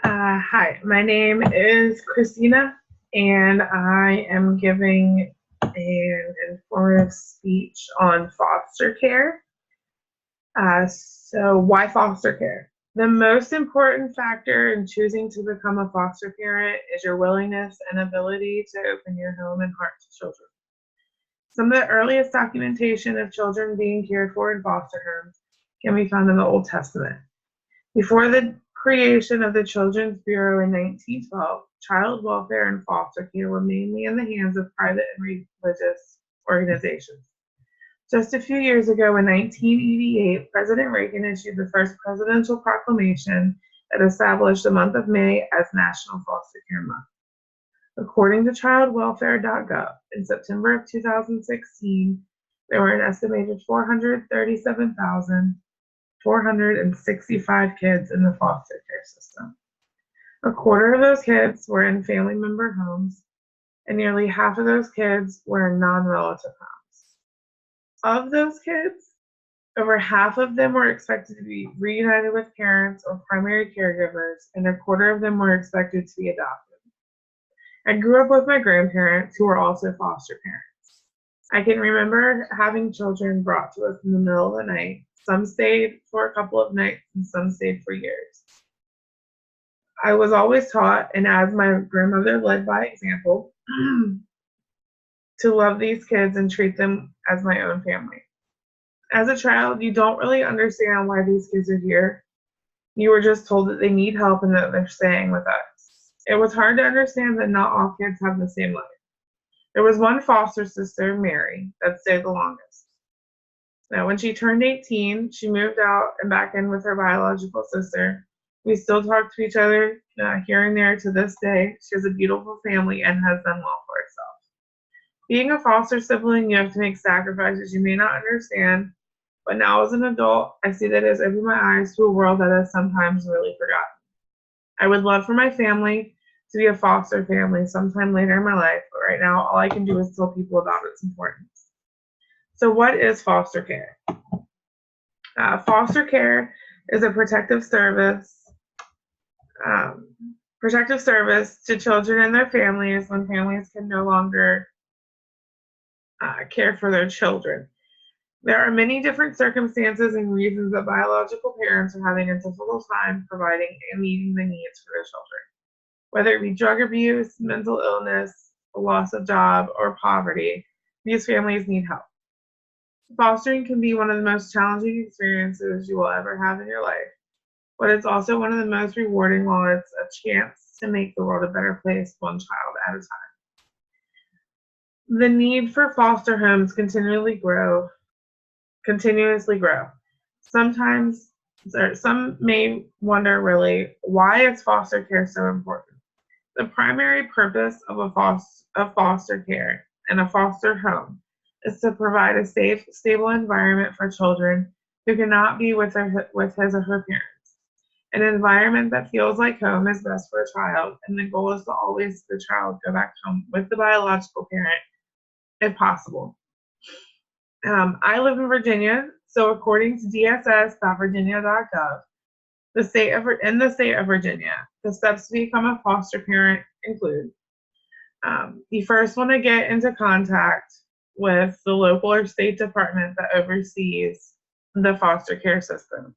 Hi, my name is Christina, and I am giving an informative speech on foster care. So why foster care? The most important factor in choosing to become a foster parent is your willingness and ability to open your home and heart to children. Some of the earliest documentation of children being cared for in foster homes can be found in the Old Testament. Before the creation of the Children's Bureau in 1912, child welfare and foster care were mainly in the hands of private and religious organizations. Just a few years ago, in 1988, President Reagan issued the first presidential proclamation that established the month of May as National Foster Care Month. According to childwelfare.gov, in September of 2016, there were an estimated 435 kids in the foster care system. A quarter of those kids were in family member homes, and nearly half of those kids were in non-relative homes. Of those kids, over half of them were expected to be reunited with parents or primary caregivers, and a quarter of them were expected to be adopted. I grew up with my grandparents, who were also foster parents. I can remember having children brought to us in the middle of the night. Some stayed for a couple of nights and some stayed for years. I was always taught, and as my grandmother led by example, to love these kids and treat them as my own family. As a child, you don't really understand why these kids are here. You were just told that they need help and that they're staying with us. It was hard to understand that not all kids have the same life. There was one foster sister, Mary, that stayed the longest. Now, when she turned 18, she moved out and back in with her biological sister. We still talk to each other here and there to this day. She has a beautiful family and has done well for herself. Being a foster sibling, you have to make sacrifices you may not understand, but now as an adult, I see that it has opened my eyes to a world that is sometimes really forgotten. I would love for my family to be a foster family sometime later in my life, but right now all I can do is tell people about its importance. So what is foster care? Foster care is a protective service to children and their families when families can no longer care for their children. There are many different circumstances and reasons that biological parents are having a difficult time providing and meeting the needs for their children. Whether it be drug abuse, mental illness, a loss of job, or poverty, these families need help. Fostering can be one of the most challenging experiences you will ever have in your life, but it's also one of the most rewarding while it's a chance to make the world a better place one child at a time. The need for foster homes continuously grow. Some may wonder really, why is foster care so important? The primary purpose of foster care and a foster home is to provide a safe, stable environment for children who cannot be with his or her parents. An environment that feels like home is best for a child, and the goal is to always the child go back home with the biological parent if possible. I live in Virginia, so according to dss.virginia.gov, in the state of Virginia, the steps to become a foster parent include you first want to get into contact with the local or state department that oversees the foster care system.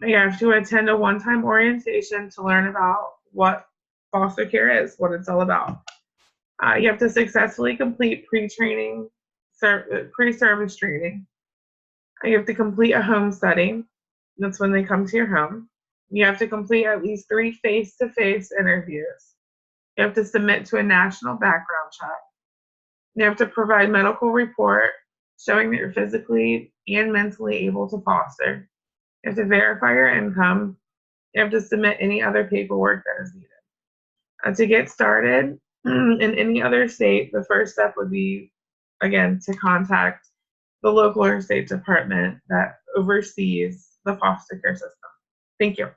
You have to attend a one-time orientation to learn about what foster care is, what it's all about. You have to successfully complete pre-service training. You have to complete a home study. That's when they come to your home. You have to complete at least 3 face-to-face interviews. You have to submit to a national background check. You have to provide medical report showing that you're physically and mentally able to foster. You have to verify your income. You have to submit any other paperwork that is needed. To get started in any other state, the first step would be, again, to contact the local or state department that oversees the foster care system. Thank you.